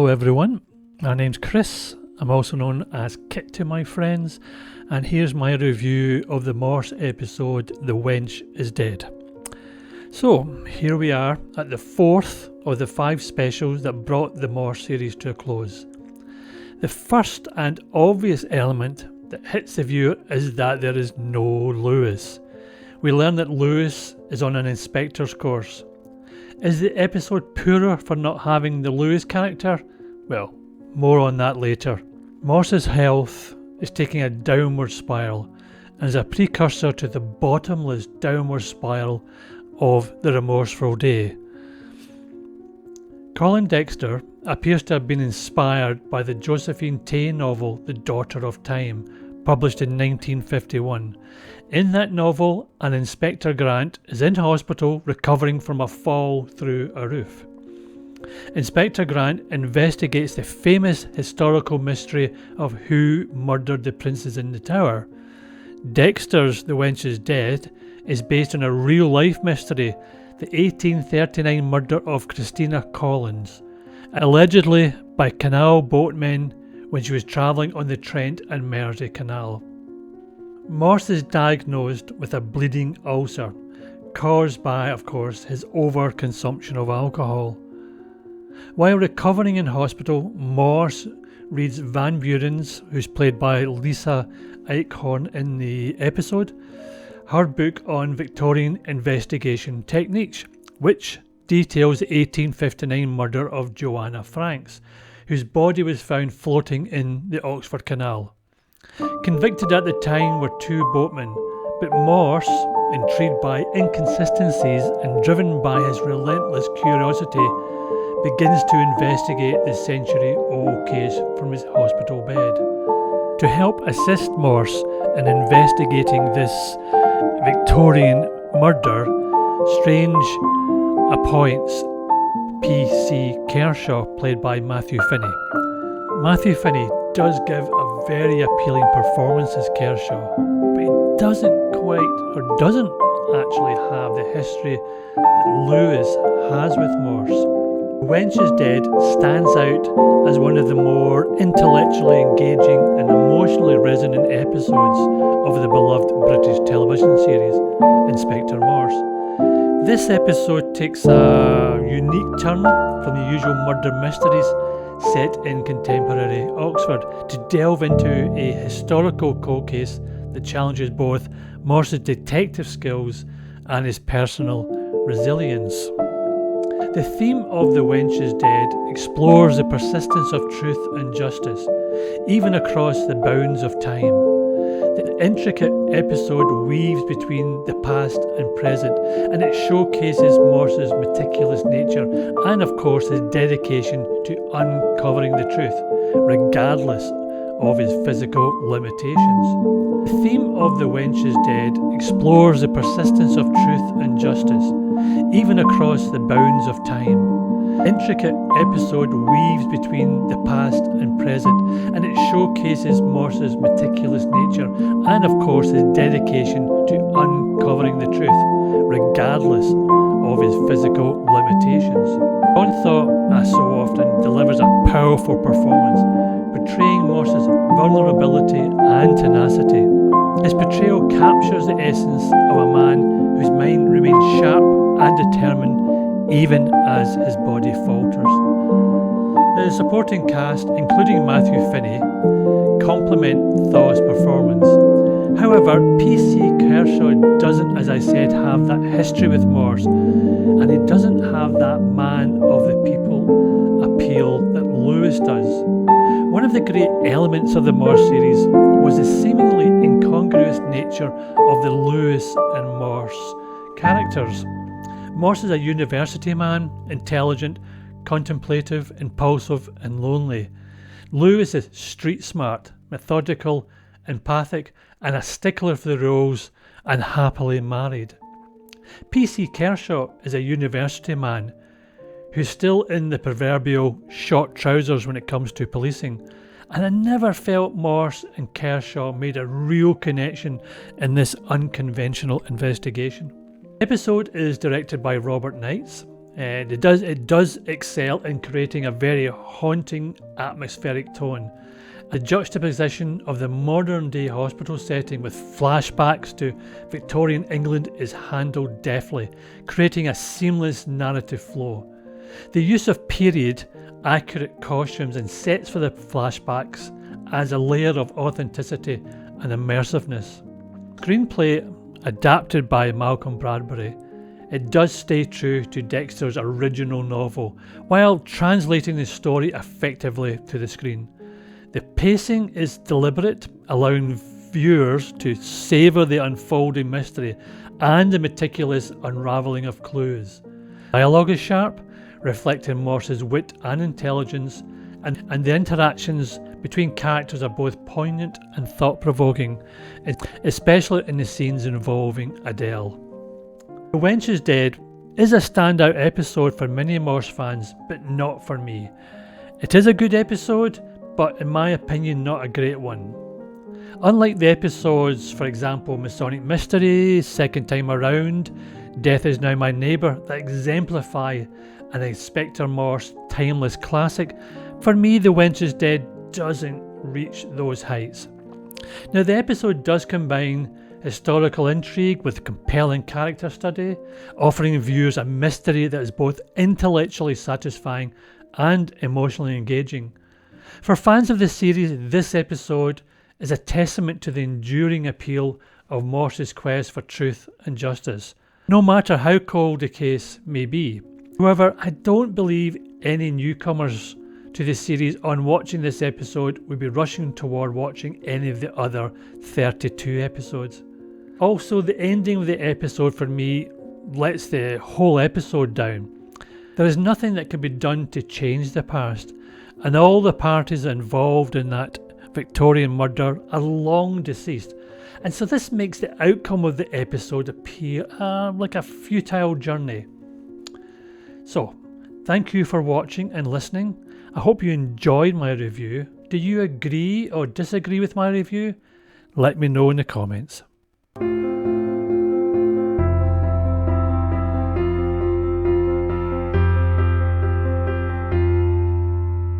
everyone, my name's Chris. I'm also known as Kit to my friends, and here's my review of the Morse episode The Wench is Dead. So here we are at the fourth of the 5 specials that brought the Morse series to a close. The first and obvious element that hits the viewer is that there is no Lewis. We learn that Lewis is on an inspector's course. Is the episode poorer for not having the Lewis character? Well, more on that later. Morse's health is taking a downward spiral and is a precursor to the bottomless downward spiral of the remorseful day. Colin Dexter appears to have been inspired by the Josephine Tey novel The Daughter of Time, published in 1951. In that novel, an Inspector Grant is in hospital recovering from a fall through a roof. Inspector Grant investigates the famous historical mystery of who murdered the princes in the tower. Dexter's The Wench is Dead is based on a real-life mystery, the 1839 murder of Christina Collins, allegedly by canal boatmen when she was travelling on the Trent and Mersey Canal. Morse is diagnosed with a bleeding ulcer, caused by, of course, his overconsumption of alcohol. While recovering in hospital, Morse reads Van Buren's, who's played by Lisa Eichhorn in the episode, her book on Victorian investigation techniques, which details the 1859 murder of Joanna Franks, whose body was found floating in the Oxford Canal. Convicted at the time were 2 boatmen, but Morse, intrigued by inconsistencies and driven by his relentless curiosity, begins to investigate the century-old case from his hospital bed. To help assist Morse in investigating this Victorian murder, Strange appoints P.C. Kershaw, played by Matthew Finney. Matthew Finney does give a very appealing performance as Kershaw, but he doesn't actually have the history that Lewis has with Morse. Wench is Dead stands out as one of the more intellectually engaging and emotionally resonant episodes of the beloved British television series Inspector Morse. This episode takes a unique turn from the usual murder mysteries set in contemporary Oxford to delve into a historical cold case that challenges both Morse's detective skills and his personal resilience. The theme of The Wench is Dead explores the persistence of truth and justice, even across the bounds of time. The intricate episode weaves between the past and present, and it showcases Morse's meticulous nature and, of course, his dedication to uncovering the truth, regardless of his physical limitations. The theme of The Wench is Dead explores the persistence of truth and justice, even across the bounds of time. Intricate episode weaves between the past and present, and it showcases Morse's meticulous nature and, of course, his dedication to uncovering the truth, regardless of his physical limitations. John Thought, as so often, delivers a powerful performance, portraying Morse's vulnerability and tenacity. His portrayal captures the essence of a man whose mind remains sharp and determined even as his body falters. The supporting cast, including Matthew Finney, complement Thaw's performance. However, P.C. Kershaw doesn't, as I said, have that history with Morse, and he doesn't have that man of the people appeal that Lewis does. One of the great elements of the Morse series was the seemingly incongruous nature of the Lewis and Morse characters. Morse is a university man, intelligent, contemplative, impulsive and lonely. Lewis is street smart, methodical, empathic and a stickler for the roles, and happily married. P.C. Kershaw is a university man who's still in the proverbial short trousers when it comes to policing, and I never felt Morse and Kershaw made a real connection in this unconventional investigation. The episode is directed by Robert Knights. It does excel in creating a very haunting atmospheric tone. The juxtaposition of the modern day hospital setting with flashbacks to Victorian England is handled deftly, creating a seamless narrative flow. The use of period accurate costumes and sets for the flashbacks adds a layer of authenticity and immersiveness. Screenplay adapted by Malcolm Bradbury, it does stay true to Dexter's original novel while translating the story effectively to the screen. The pacing is deliberate, allowing viewers to savour the unfolding mystery and the meticulous unravelling of clues. Dialogue is sharp, reflecting Morse's wit and intelligence, and the interactions between characters are both poignant and thought-provoking, especially in the scenes involving Adele. The Wench is Dead is a standout episode for many Morse fans, but not for me. It is a good episode, but in my opinion not a great one. Unlike the episodes, for example, Masonic Mystery, Second Time Around, Death Is Now My Neighbour, that exemplify an Inspector Morse timeless classic, for me The Wench is Dead doesn't reach those heights. Now the episode does combine historical intrigue with compelling character study, offering viewers a mystery that is both intellectually satisfying and emotionally engaging. For fans of the series, this episode is a testament to the enduring appeal of Morse's quest for truth and justice, no matter how cold the case may be. However, I don't believe any newcomers to the series on watching this episode would be rushing toward watching any of the other 32 episodes. Also, the ending of the episode for me lets the whole episode down. There is nothing that can be done to change the past, and all the parties involved in that Victorian murder are long deceased, and so this makes the outcome of the episode appear like a futile journey. So, thank you for watching and listening. I hope you enjoyed my review. Do you agree or disagree with my review? Let me know in the comments.